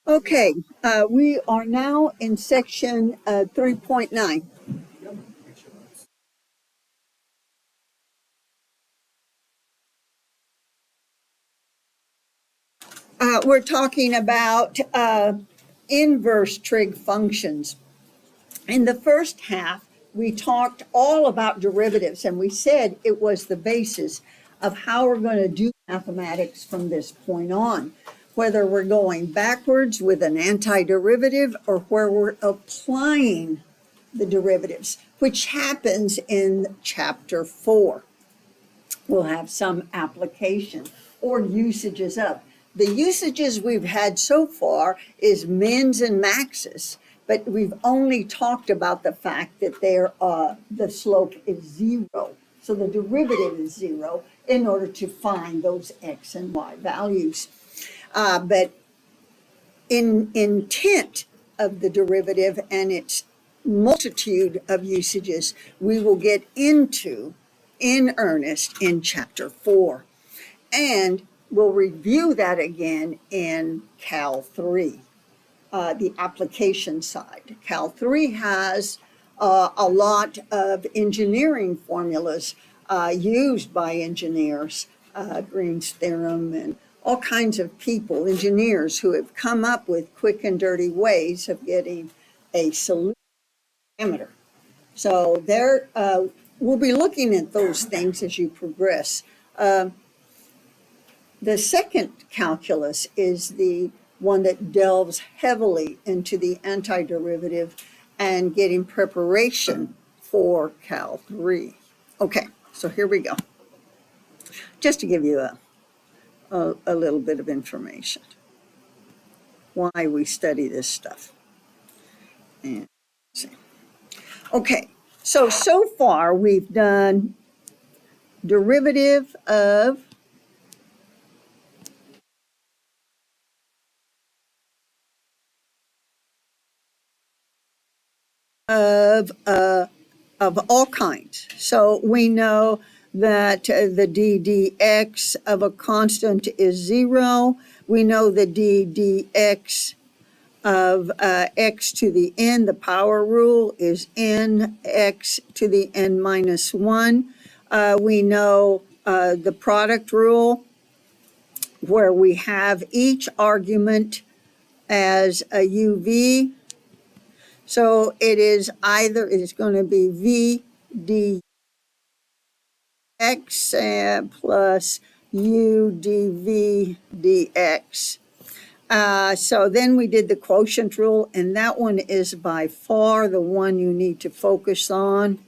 Okay, we are now in section 3.9. We're talking about inverse trig functions. In the first half, we talked all about derivatives, and we said it was the basis of how we're going to do mathematics from this point on, whether we're going backwards with an antiderivative or where we're applying the derivatives, which happens in chapter 4. We'll have some application or usages of. The usages we've had so far is mins and maxes, but we've only talked about the fact that the slope is 0. So the derivative is 0 in order to find those x and y values. But in intent of the derivative and its multitude of usages, we will get into in earnest in chapter 4. And we'll review that again in Cal 3, the application side. Cal 3 has a lot of engineering formulas used by engineers, Green's theorem and all kinds of people, engineers who have come up with quick and dirty ways of getting a solution diameter. So there, we'll be looking at those things as you progress. The second calculus is the one that delves heavily into the antiderivative and getting preparation for Cal 3. Okay, so here we go. Just to give you a little bit of information why we study this stuff. And see. Okay, so far we've done derivative of all kinds. So we know that the ddx of a constant is 0. We know the ddx of x to the n, the power rule, is n x to the n minus 1. We know the product rule, where we have each argument as a uv. So it is going to be v dx plus u dv dx. So then we did the quotient rule, and that one is by far the one you need to focus on.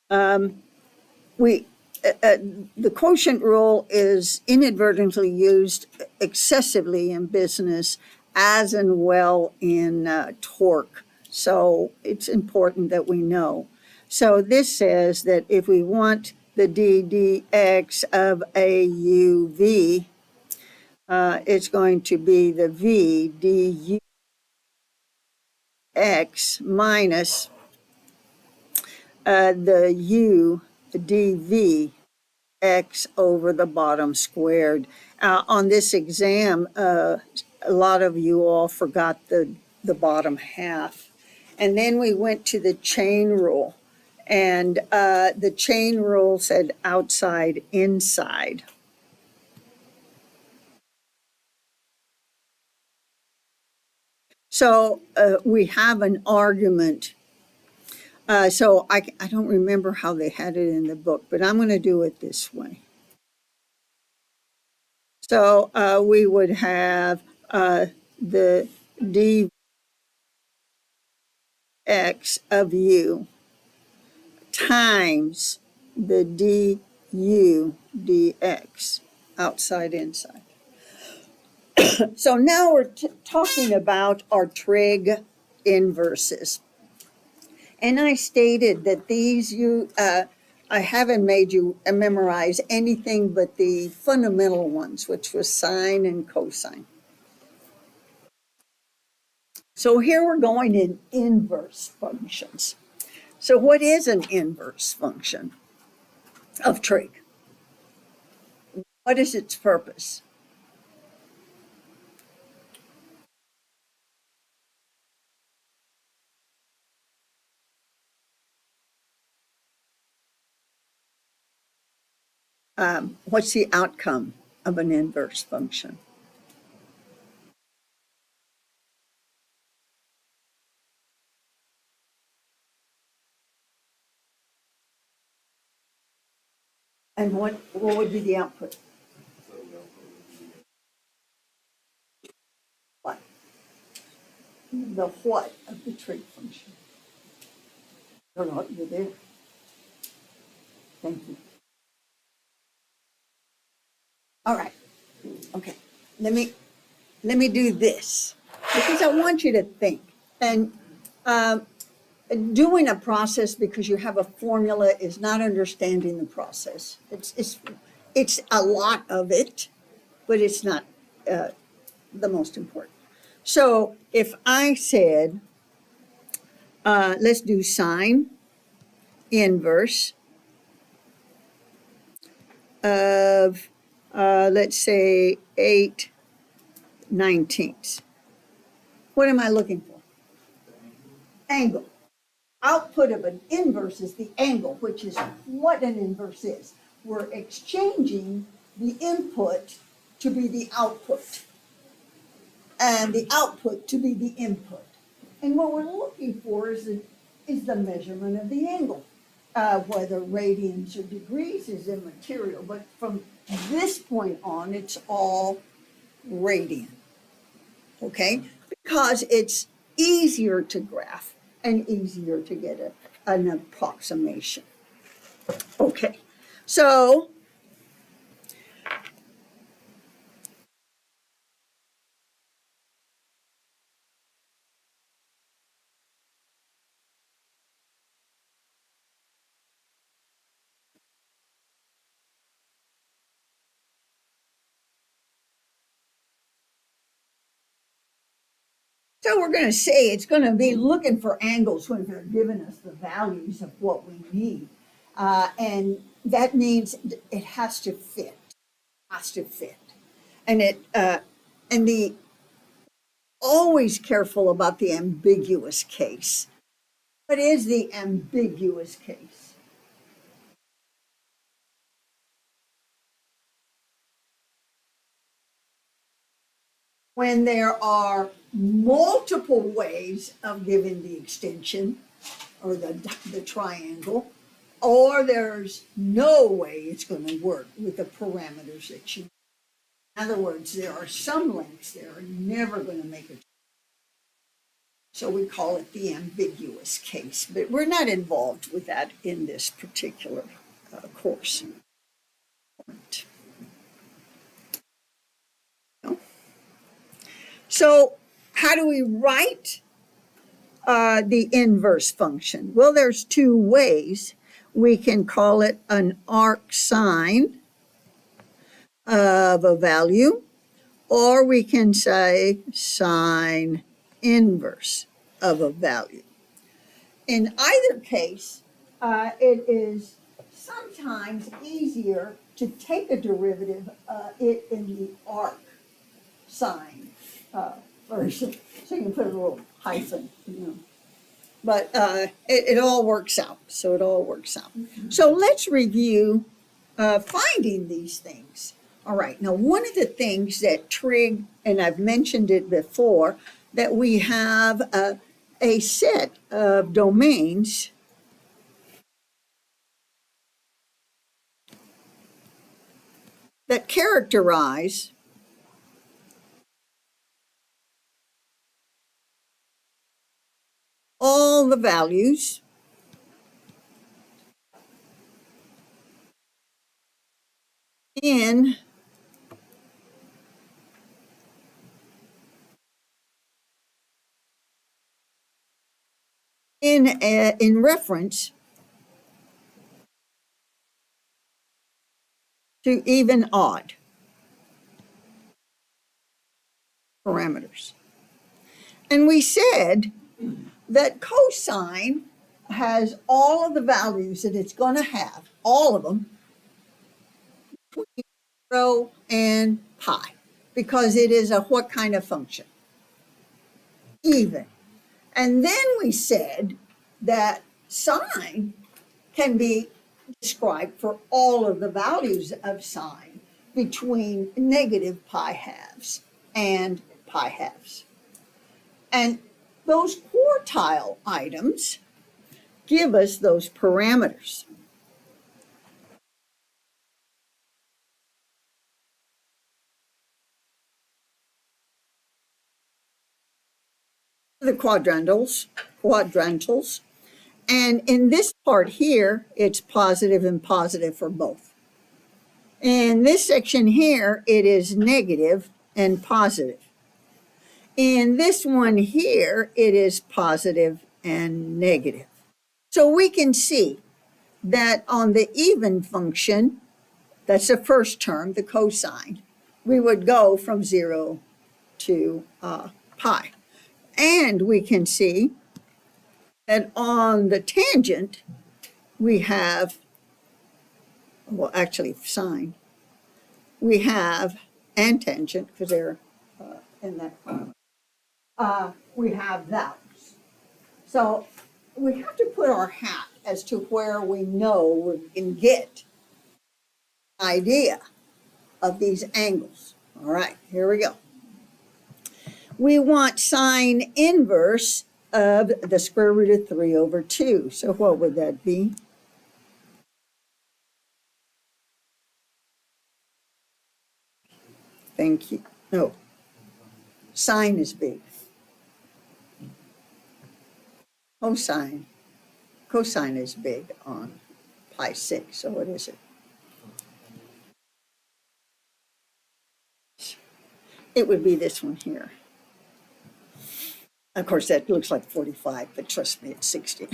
The quotient rule is inadvertently used excessively in business as and well in torque. So it's important that we know. So this says that if we want the ddx of a uv, it's going to be the v dux minus the u dv x over the bottom squared. On this exam, a lot of you all forgot the bottom half. And then we went to the chain rule. And the chain rule said outside, inside. So we have an argument. So I don't remember how they had it in the book, but I'm going to do it this way. So we would have the dx of u times the du dx, outside, inside. So now we're talking about our trig inverses. And I stated that these I haven't made you memorize anything but the fundamental ones, which was sine and cosine. So here we're going in inverse functions. So what is an inverse function of trig? What is its purpose? what's the outcome of an inverse function? And what would be the output? What? The what of the trig function? No, you're there. Thank you. All right. Okay. Let me do this because I want you to think. And doing a process because you have a formula is not understanding the process. It's a lot of it, but it's not the most important. So if I said, let's do sine inverse of, let's say, 8/19. What am I looking for? Angle. Output of an inverse is the angle, which is what an inverse is. We're exchanging the input to be the output and the output to be the input. And what we're looking for is the measurement of the angle. Whether radians or degrees is immaterial, but from this point on, it's all radian, okay? Because it's easier to graph and easier to get an approximation. Okay, so we're going to say it's going to be looking for angles when they're giving us the values of what we need. And that means it has to fit, And the always careful about the ambiguous case. What is the ambiguous case? When there are multiple ways of giving the extension or the triangle, or there's no way it's going to work with the parameters that you. In other words, there are some lengths that are never going to make it. So we call it the ambiguous case, but we're not involved with that in this particular course. So how do we write the inverse function? Well, there's two ways. We can call it an arc sine of a value, or we can say sine inverse of a value. In either case, it is sometimes easier to take a derivative in the arc sine version. So you can put a little hyphen, But it all works out. So it all works out. Mm-hmm. So let's review finding these things. All right. Now, one of the things that Trig, and I've mentioned it before, that we have a set of domains that characterize all the values in reference to even odd parameters. And we said that cosine has all of the values that it's going to have, all of them, between 0 and pi, because it is a what kind of function? Even. And then we said that sine can be described for all of the values of sine between negative pi halves and pi halves. And those quartile items give us those parameters. The quadrantals. And in this part here, it's positive and positive for both. In this section here, it is negative and positive. In this one here, it is positive and negative. So we can see that on the even function, that's the first term, the cosine, we would go from 0 to pi. And we can see that on the tangent, we have, well, actually sine, we have, and tangent, because they're in that, we have those. So we have to put our hat as to where we know we can get an idea of these angles. All right, here we go. We want sine inverse of the square root of 3 over 2. So what would that be? Thank you. No, sine is big. Cosine is big on pi 6. So what is it? It would be this one here. Of course, that looks like 45, but trust me, it's 60.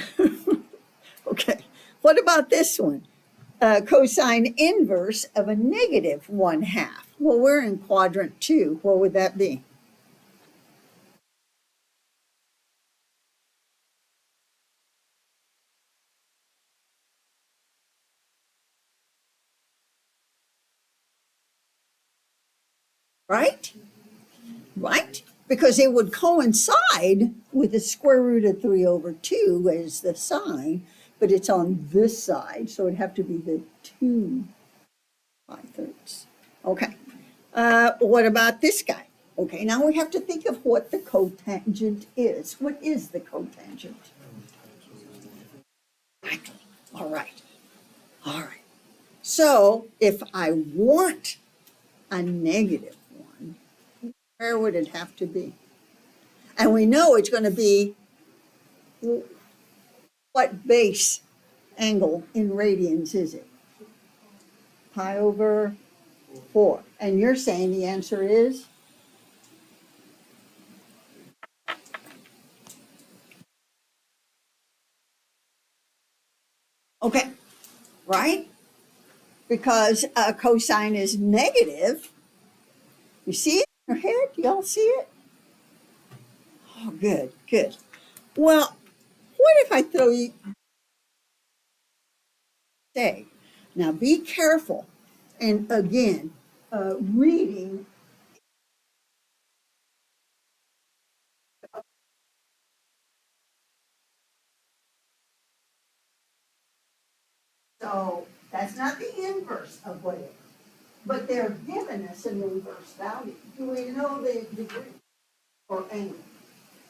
Okay, what about this one? Cosine inverse of a negative 1/2. Well, we're in quadrant 2. What would that be? Right? Right? Because it would coincide with the square root of 3 over 2 as the sine, but it's on this side, so it'd have to be the 2 5/3. Okay. What about this guy? Okay, now we have to think of what the cotangent is. What is the cotangent? Exactly. All right. All right. So if I want a negative one, where would it have to be? And we know it's going to be what base angle in radians is it? Pi over 4. And you're saying the answer is? Okay, right? Because cosine is negative. You see it in your head? Y'all see it? Oh, good, good. Well, what if I throw you, say, now be careful. And again, reading. So that's not the inverse of what it is. But they're giving us an inverse value. Do we know the degree or angle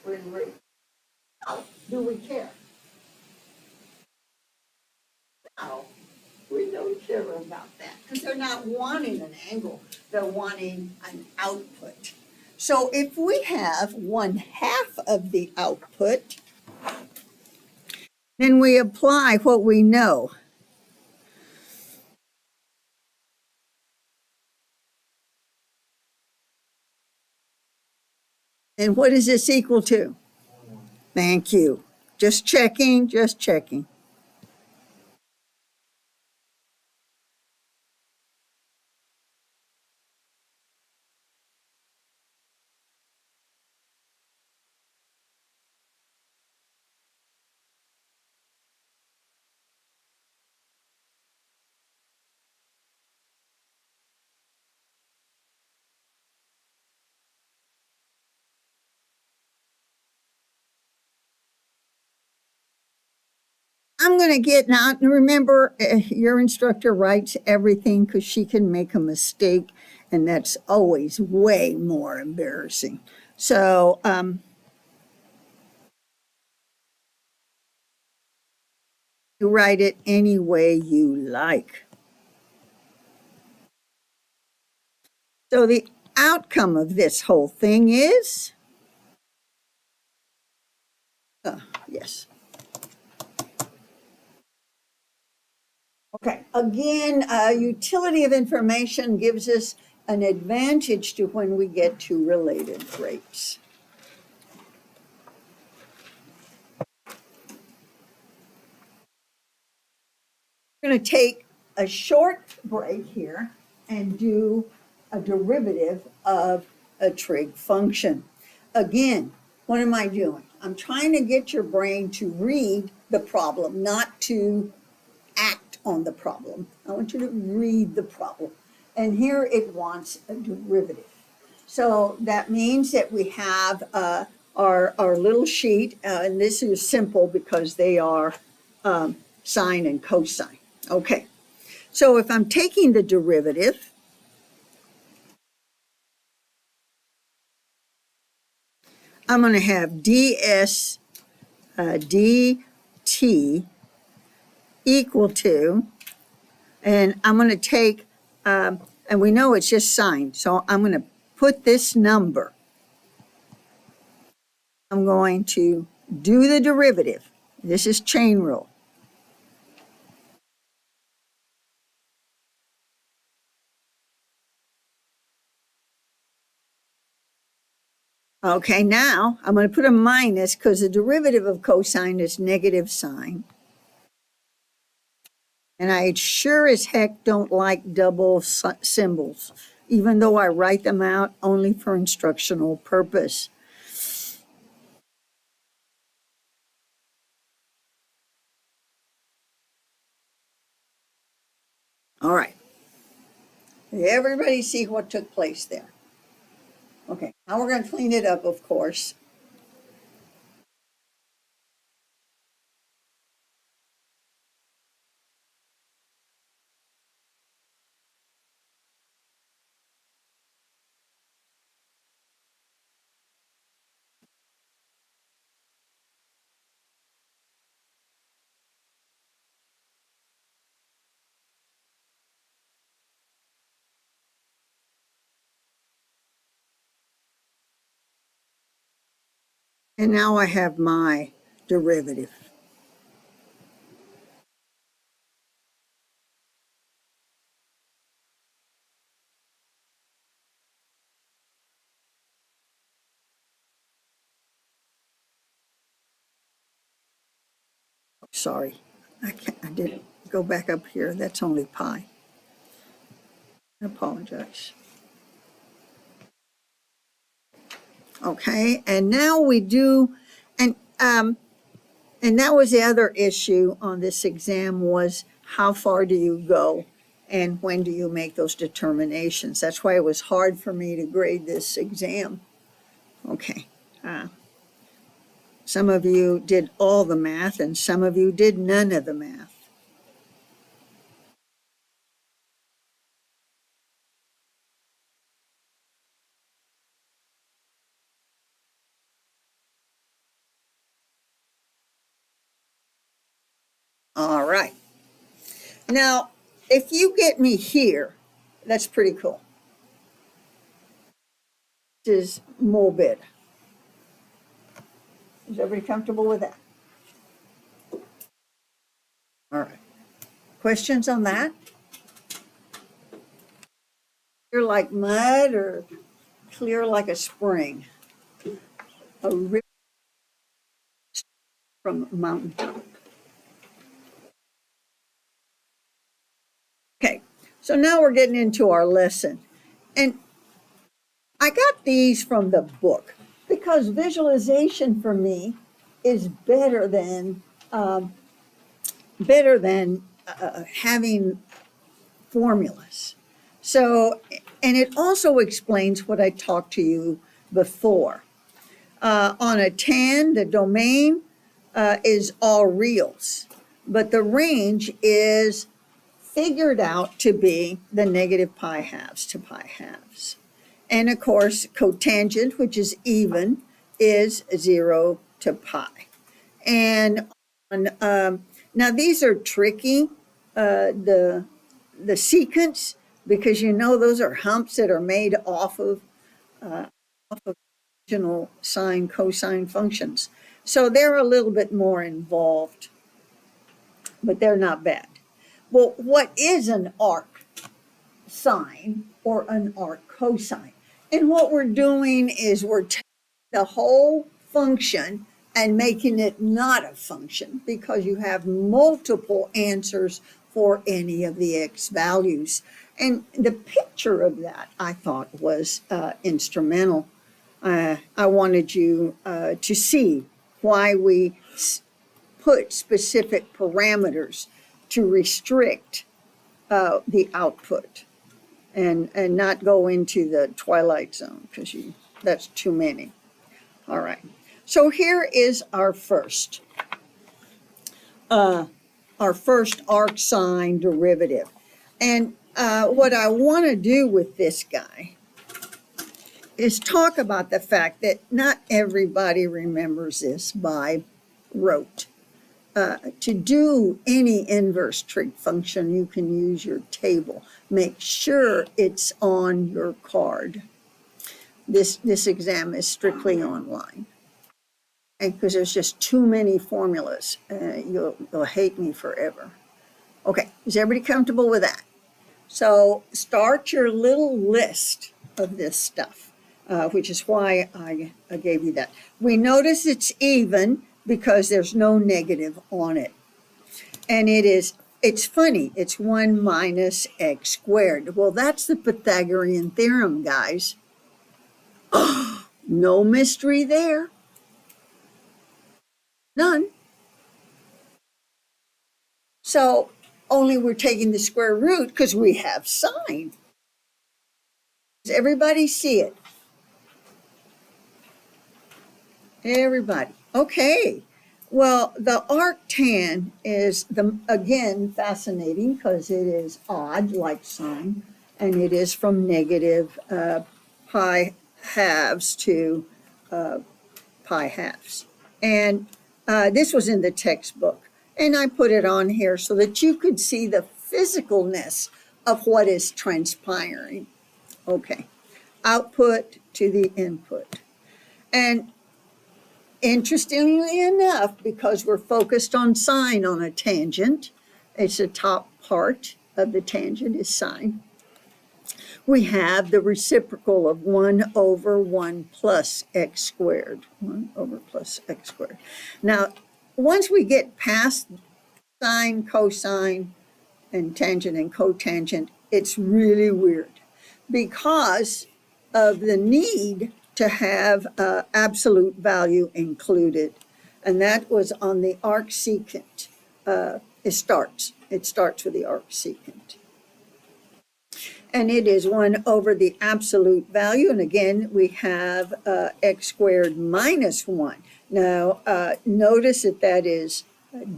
or in rate? No. Do we care? No. We don't care about that because they're not wanting an angle. They're wanting an output. So if we have 1/2 of the output, then we apply what we know. And what is this equal to? Thank you. Just checking, just checking. I'm going to get now. Remember, your instructor writes everything because she can make a mistake, and that's always way more embarrassing. So, you write it any way you like. So, the outcome of this whole thing is, yes. Okay, again, utility of information gives us an advantage to when we get to related rates. We're going to take a short break here and do a derivative of a trig function. Again, what am I doing? I'm trying to get your brain to read the problem, not to act on the problem. I want you to read the problem. And here it wants a derivative. So that means that we have our little sheet, and this is simple because they are sine and cosine. Okay, so if I'm taking the derivative, I'm going to have ds dt equal to, and I'm going to take, and we know it's just sine, so I'm going to put this number. I'm going to do the derivative. This is chain rule. Okay, now I'm going to put a minus because the derivative of cosine is negative sine. And I sure as heck don't like double symbols, even though I write them out only for instructional purpose. All right. Everybody see what took place there? Okay, now we're going to clean it up, of course. And now I have my derivative. Sorry, I didn't go back up here. That's only pi. I apologize. Okay, and now we do, and that was the other issue on this exam was how far do you go and when do you make those determinations? That's why it was hard for me to grade this exam. Okay. Some of you did all the math and some of you did none of the math. All right. Now, if you get me here, that's pretty cool. This is morbid. Is everybody comfortable with that? All right. Questions on that? Clear like mud or clear like a spring? A river from a mountaintop. Okay, so now we're getting into our lesson. And I got these from the book because visualization for me is better than having formulas. So, and it also explains what I talked to you before. On a tan, the domain is all reals. but the range is figured out to be the negative pi halves to pi halves. And of course, cotangent, which is even, is 0 to pi. And now these are tricky, the secants, because those are humps that are made off of original sine cosine functions. So they're a little bit more involved, but they're not bad. Well, what is an arc sine or an arc cosine? And what we're doing is we're taking the whole function and making it not a function, because you have multiple answers for any of the x values. And the picture of that, I thought, was instrumental. I wanted you to see why we put specific parameters to restrict the output and not go into the twilight zone, because that's too many. All right. So here is our first arc sine derivative. And what I want to do with this guy is talk about the fact that not everybody remembers this by rote. To do any inverse trig function, you can use your table. Make sure it's on your card. This exam is strictly online. And because there's just too many formulas, you'll hate me forever. Okay, is everybody comfortable with that? So start your little list of this stuff, which is why I gave you that. We notice it's even because there's no negative on it. And it's funny, it's 1 minus x squared. Well, that's the Pythagorean theorem, guys. No mystery there. None. So only we're taking the square root because we have sine. Does everybody see it? Everybody. Okay. Well, the arctan is, again, fascinating because it is odd, like sine, and it is from negative pi halves to pi halves. And this was in the textbook. And I put it on here so that you could see the physicalness of what is transpiring. Okay. Output to the input. And interestingly enough, because we're focused on sine on a tangent, it's the top part of the tangent is sine. We have the reciprocal of 1 over 1 plus x squared. 1 over plus x squared. Now, once we get past sine, cosine, and tangent and cotangent, it's really weird because of the need to have absolute value included. And that was on the arcsecant. It starts with the arcsecant. And it is 1 over the absolute value. And again, we have x squared minus 1. Now, notice that is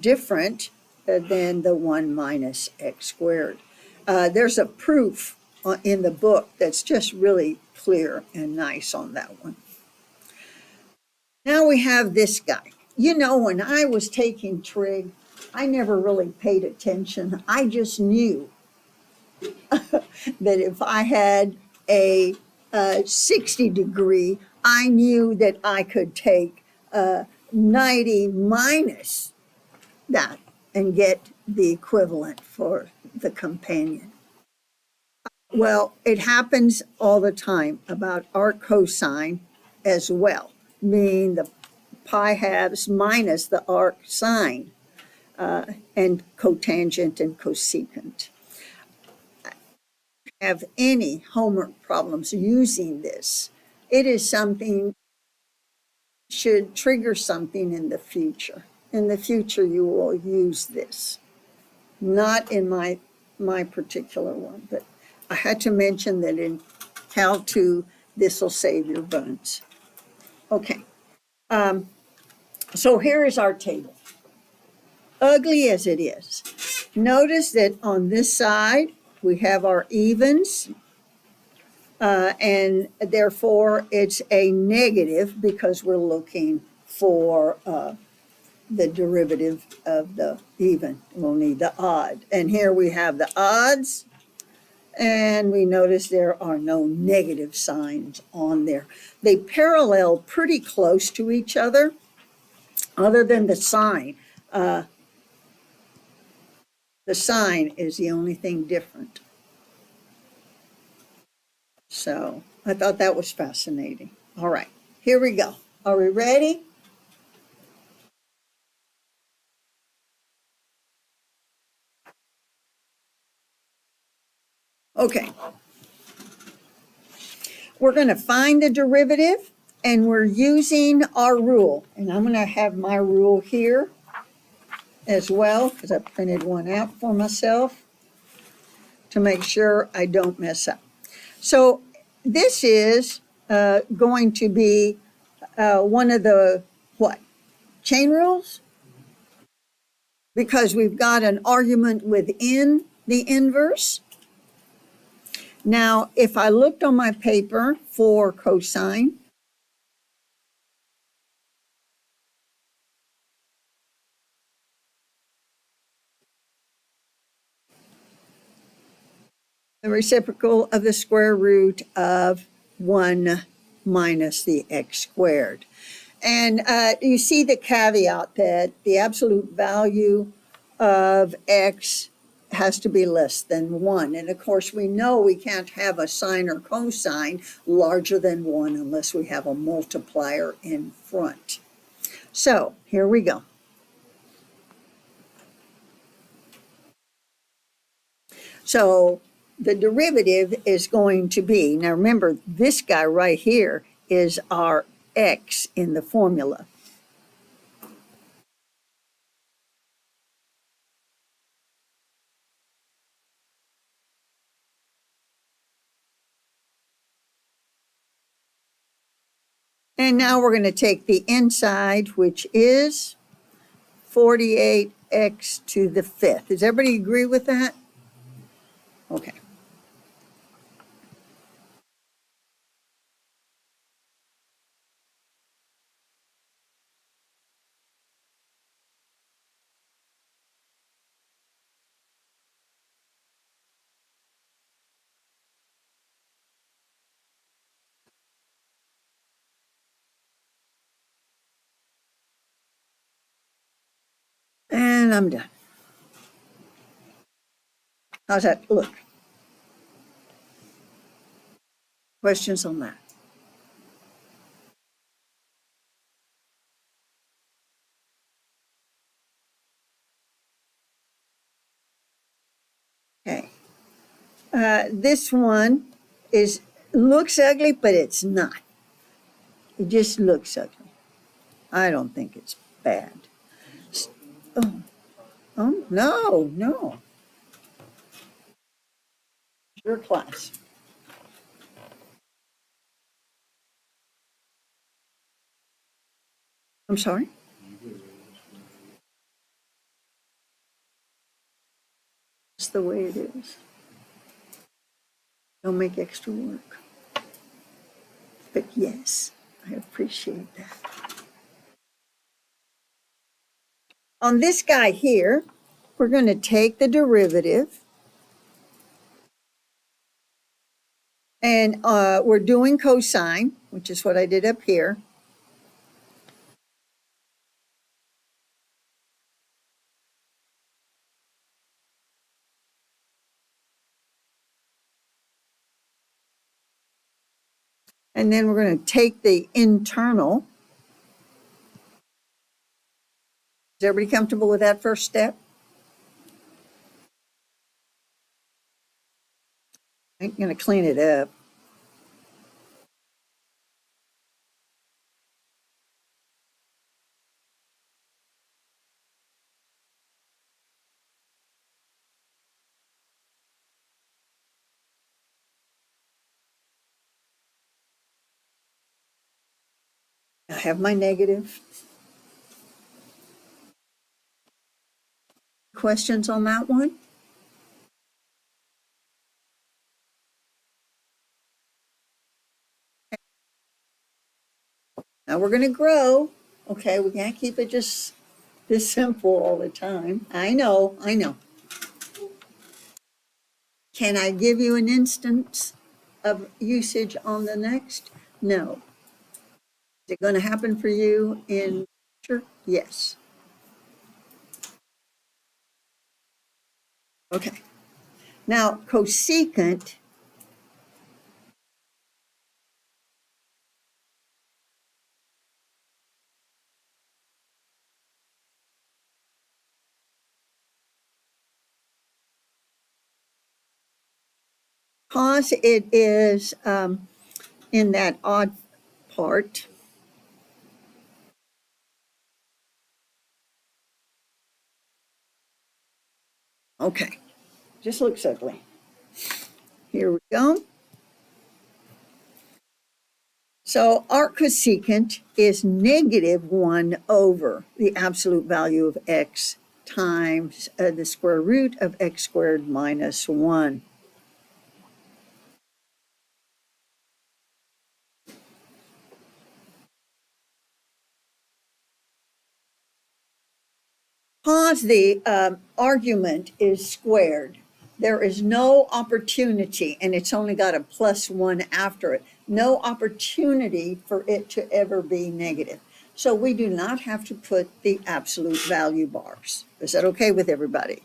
different than the 1 minus x squared. There's a proof in the book that's just really clear and nice on that one. Now we have this guy. When I was taking trig, I never really paid attention. I just knew that if I had a 60 degree, I knew that I could take 90 minus that and get the equivalent for the companion. Well, it happens all the time about arc cosine as well, meaning the pi halves minus the arc sine, and cotangent and cosecant. Have any homework problems using this, it is something should trigger something in the future. In the future, you will use this. Not in my particular one, but I had to mention that in Cal 2, this will save your bones. Okay. So here is our table. ugly as it is. Notice that on this side, we have our evens, and therefore it's a negative because we're looking for the derivative of the even. We'll need the odd. And here we have the odds, and we notice there are no negative signs on there. They parallel pretty close to each other than the sign. The sign is the only thing different. So I thought that was fascinating. All right, here we go. Are we ready? Okay. We're going to find the derivative, and we're using our rule. And I'm going to have my rule here as well because I printed one out for myself to make sure I don't mess up. So this is going to be one of the what? Chain rules? Because we've got an argument within the inverse. Now, if I looked on my paper for cosine, the reciprocal of the square root of 1 minus the x squared. And you see the caveat that the absolute value of x has to be less than 1. And of course, we know we can't have a sine or cosine larger than 1 unless we have a multiplier in front. So here we go. So the derivative is going to be, now remember, this guy right here is our x in the formula. And now we're going to take the inside, which is 48x to the fifth. Does everybody agree with that? Okay. And I'm done. How's that look? Questions on that? Okay. This one is looks ugly, but it's not. It just looks ugly. I don't think it's bad. Oh, oh no, no. Your class. I'm sorry. It's the way it is. Don't make extra work. But yes, I appreciate that. On this guy here, we're going to take the derivative, and we're doing cosine, which is what I did up here. And then we're going to take the internal. Is everybody comfortable with that first step? I'm going to clean it up. I have my negative. Questions on that one? Now we're going to grow. Okay, we can't keep it just this simple all the time. I know, I know. Can I give you an instance of usage on the next? No. Is it going to happen for you in future? Yes. Okay. Now, cosecant, because it is in that odd part, okay, just looks ugly. Here we go. So our cosecant is negative 1 over the absolute value of x times the square root of x squared minus 1. Because the argument is squared, there is no opportunity, and it's only got a plus 1 after it, no opportunity for it to ever be negative. So we do not have to put the absolute value bars. Is that okay with everybody?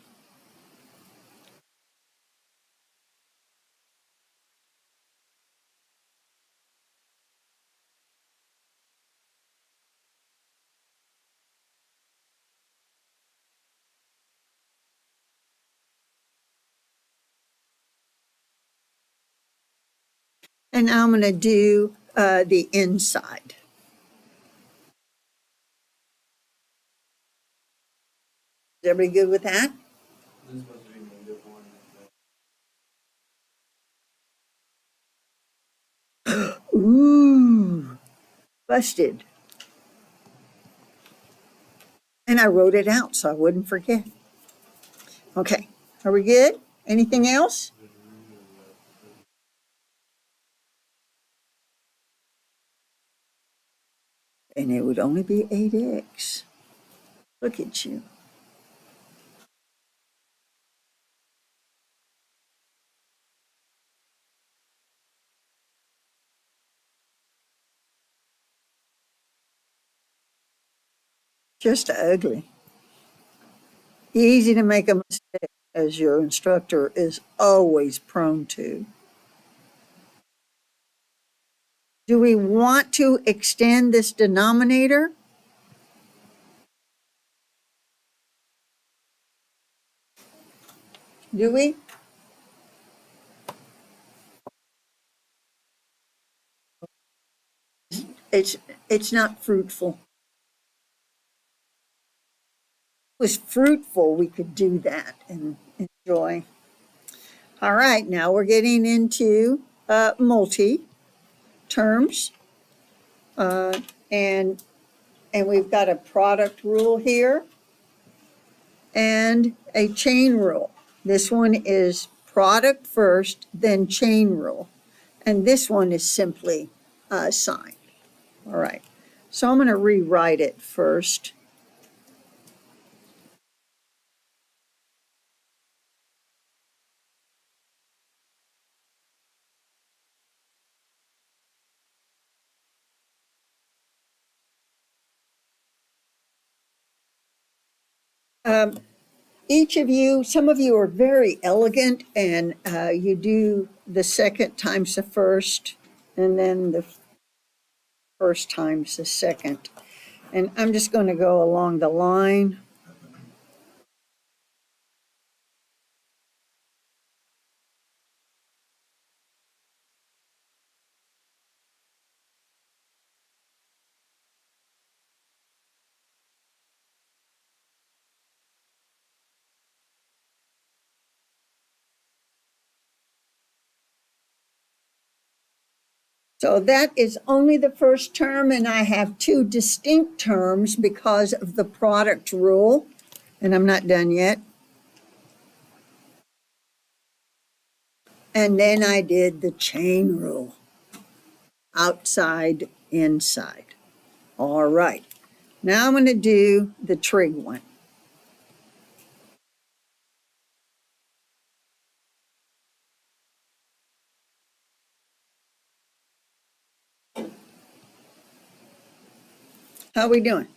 And now I'm going to do the inside. Is everybody good with that? Ooh, busted. And I wrote it out so I wouldn't forget. Okay, are we good? Anything else? And it would only be 8x. Look at you. Just ugly. Easy to make a mistake, as your instructor is always prone to. Do we want to extend this denominator? Do we? It's it's not fruitful. If it was fruitful, we could do that and enjoy. All right, now we're getting into multi terms, uh, and and we've got a product rule here and a chain rule. This one is product first, then chain rule, and this one is simply sign. All right, so I'm going to rewrite it first. Um, each of you, some of you are very elegant, and you do the second times the first, and then the first times the second. And I'm just going to go along the line. So that is only the first term, and I have two distinct terms because of the product rule, and I'm not done yet. And then I did the chain rule. Outside, inside. All right. Now I'm going to do the trig one. How are we doing?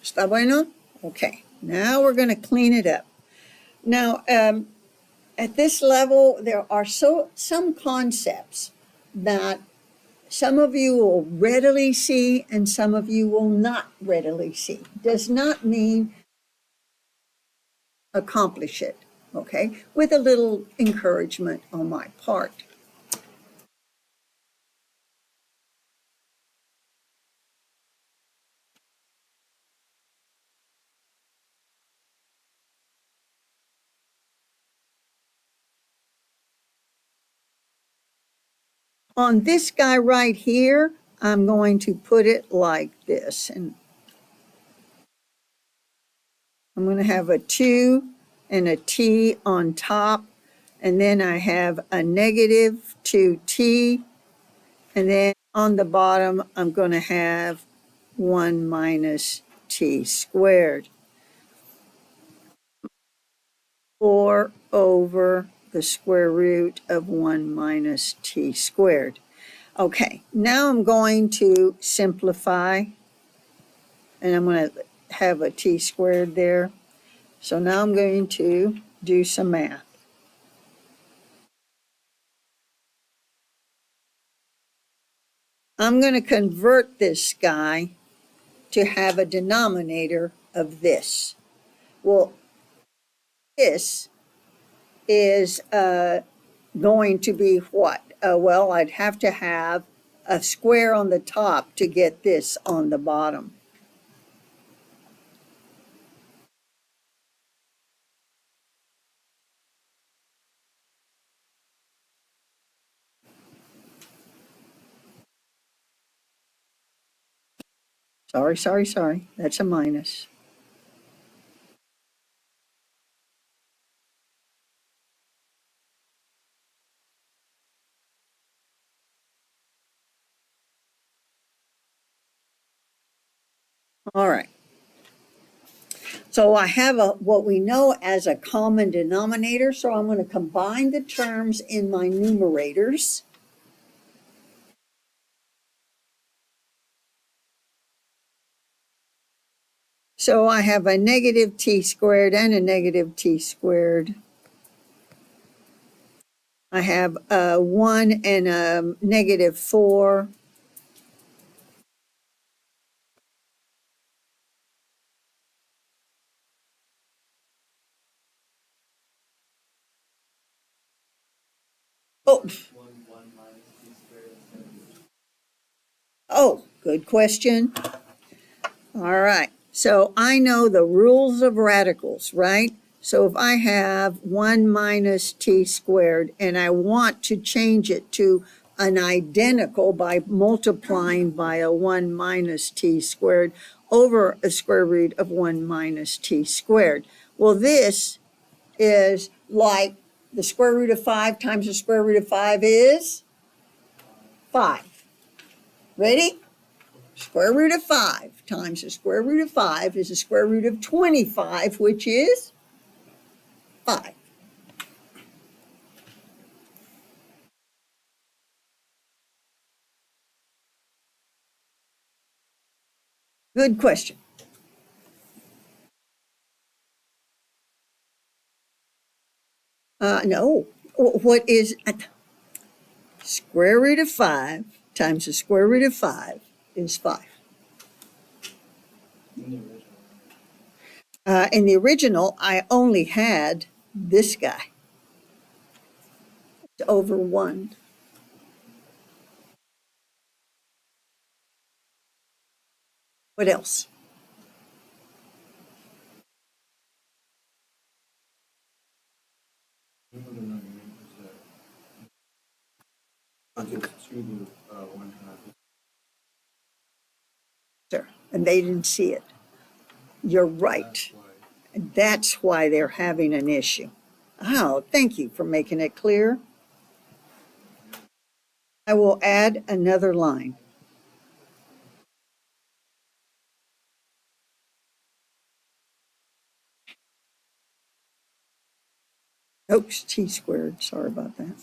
¿Está bueno? Okay. Now we're going to clean it up. Now, at this level, there are some concepts that some of you will readily see and some of you will not readily see. Does not mean accomplish it, okay? With a little encouragement on my part. On this guy right here, I'm going to put it like this. And I'm going to have a 2 and a t on top. And then I have a negative 2t. And then on the bottom, I'm going to have 1 minus t squared. 4 over the square root of 1 minus t squared. Okay, now I'm going to simplify. And I'm going to have a t squared there. So now I'm going to do some math. I'm going to convert this guy to have a denominator of this. Well, this is going to be what? Well, I'd have to have a square on the top to get this on the bottom. Sorry. That's a minus. All right. So I have what we know as a common denominator. So I'm going to combine the terms in my numerators. So I have a negative t squared and a negative t squared. I have a 1 and a negative 4. Oh, good question. All right. So I know the rules of radicals, right? So if I have 1 minus t squared and I want to change it to an identical by multiplying by a 1 minus t squared over a square root of 1 minus t squared. Well, this is like the square root of 5 times the square root of 5 is 5. Ready? Square root of 5 times the square root of 5 is the square root of 25, which is 5. Good question. No. What is square root of 5 times the square root of 5 is 5. In the original, I only had this guy over 1. What else? Sir, and they didn't see it. You're right. That's why they're having an issue. Oh, thank you for making it clear. I will add another line. Oops, t squared. Sorry about that.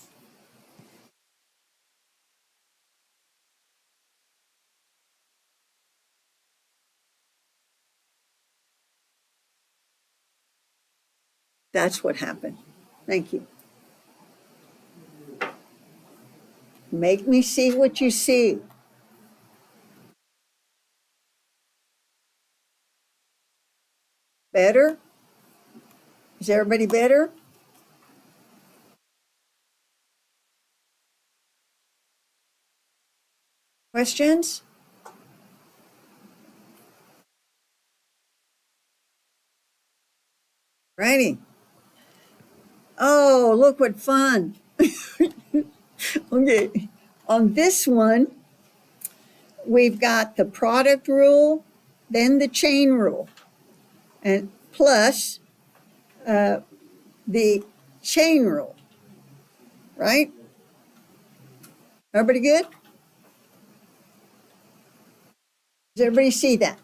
That's what happened. Thank you. Make me see what you see. Better? Is everybody better? Questions? Righty. Oh, look what fun. Okay. On this one, we've got the product rule, then the chain rule, and plus the chain rule, right? Everybody good? Does everybody see that?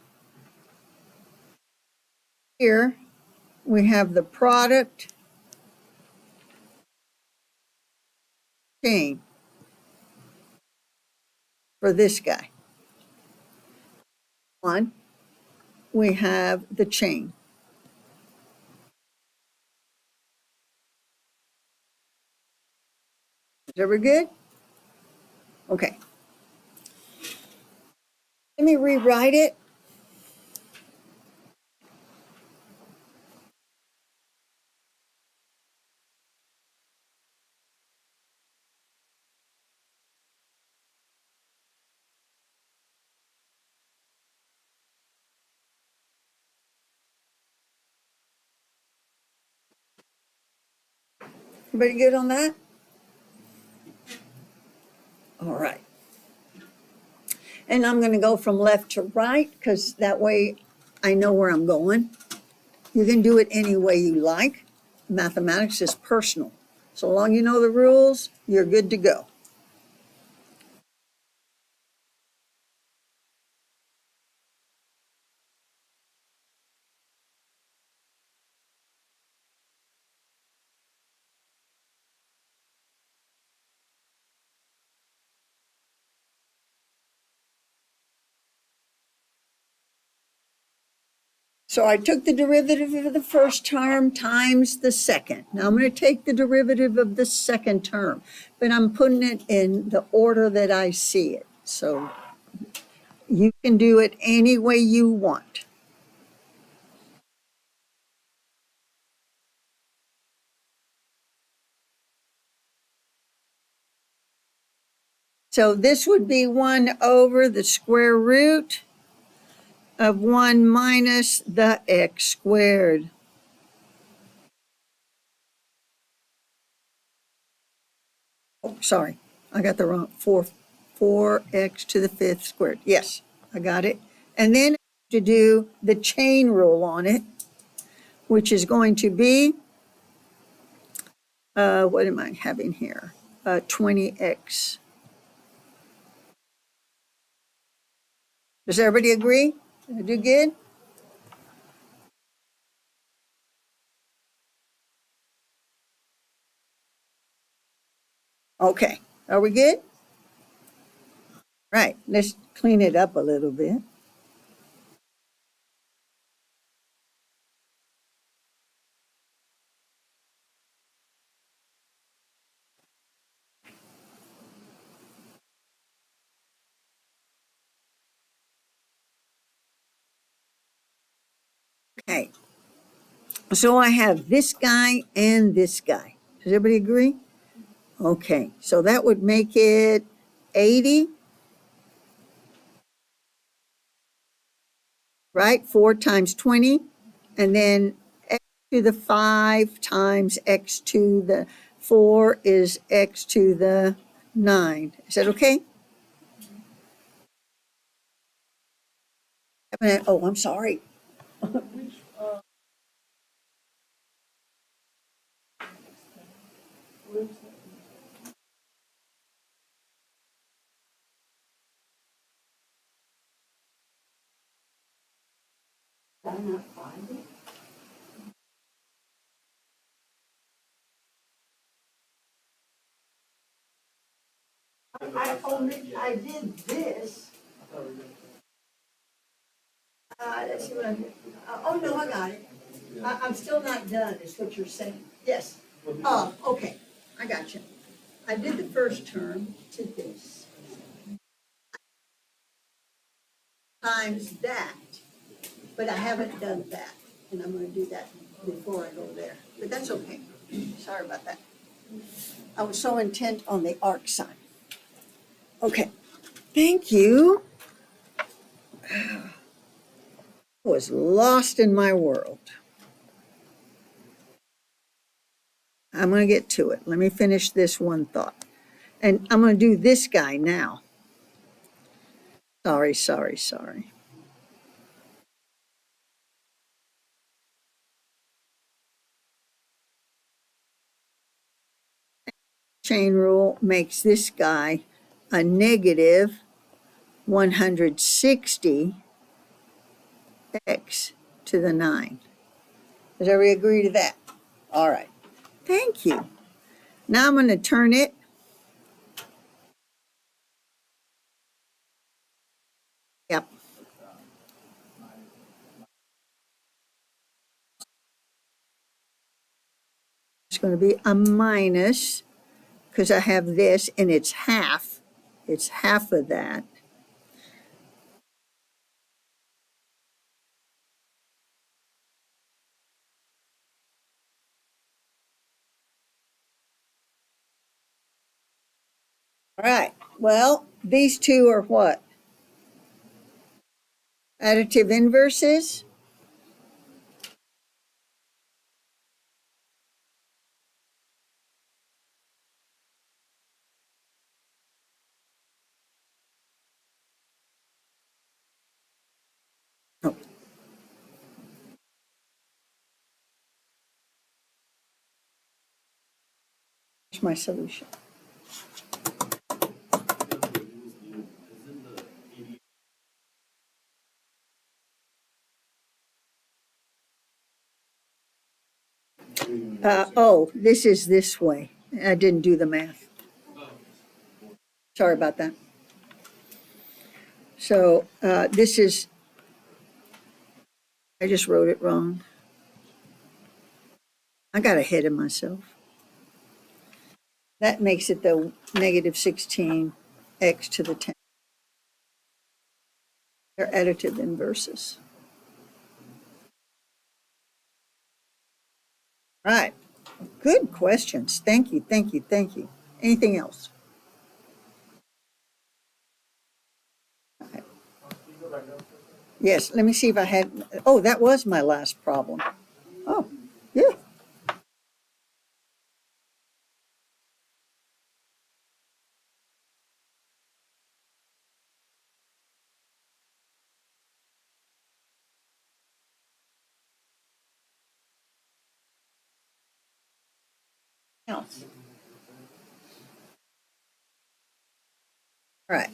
Here we have the product chain for this guy. One, we have the chain. Is everybody good? Okay. Let me rewrite it. Everybody good on that? All right. And I'm going to go from left to right because that way I know where I'm going. You can do it any way you like. Mathematics is personal. So long you know the rules, you're good to go. So I took the derivative of the first term times the second. Now I'm going to take the derivative of the second term, but I'm putting it in the order that I see it. So you can do it any way you want. So this would be 1 over the square root of 1 minus the x squared. Oh, sorry, I got the wrong 4x to the fifth squared. Yes, I got it. And then to do the chain rule on it, which is going to be, what am I having here? 20x. Does everybody agree? Did I do good? Okay, are we good? Right, let's clean it up a little bit. Okay, so I have this guy and this guy. Does everybody agree? Okay, so that would make it 80, right? 4 times 20, and then x to the 5 times x to the 4 is x to the 9. Is that okay? Oh, I'm sorry. not find it? I did this. Let's see what I'm, oh, no, I got it. I'm still not done, is what you're saying. Yes. Okay, I got you. I did the first term to this times that, but I haven't done that. And I'm gonna do that before I go there, but that's okay. Sorry about that. I was so intent on the arc sign. Okay, thank you. I was lost in my world. I'm going to get to it. Let me finish this one thought. And I'm going to do this guy now. Sorry. Chain rule makes this guy a negative 160 x to the 9. Does everybody agree to that? All right. Thank you. Now I'm going to turn it. Yep. It's going to be a minus because I have this and it's half. It's half of that. All right. Well, these two are what? Additive inverses? Oh, here's my solution. This is this way. I didn't do the math. Sorry about that. So this is, I just wrote it wrong. I got ahead of myself. That makes it the negative 16 x to the 10. They're additive inverses. Right. Good questions. Thank you. Anything else? Okay. Yes, let me see if I had, oh, that was my last problem. Oh, yeah. Else. Right.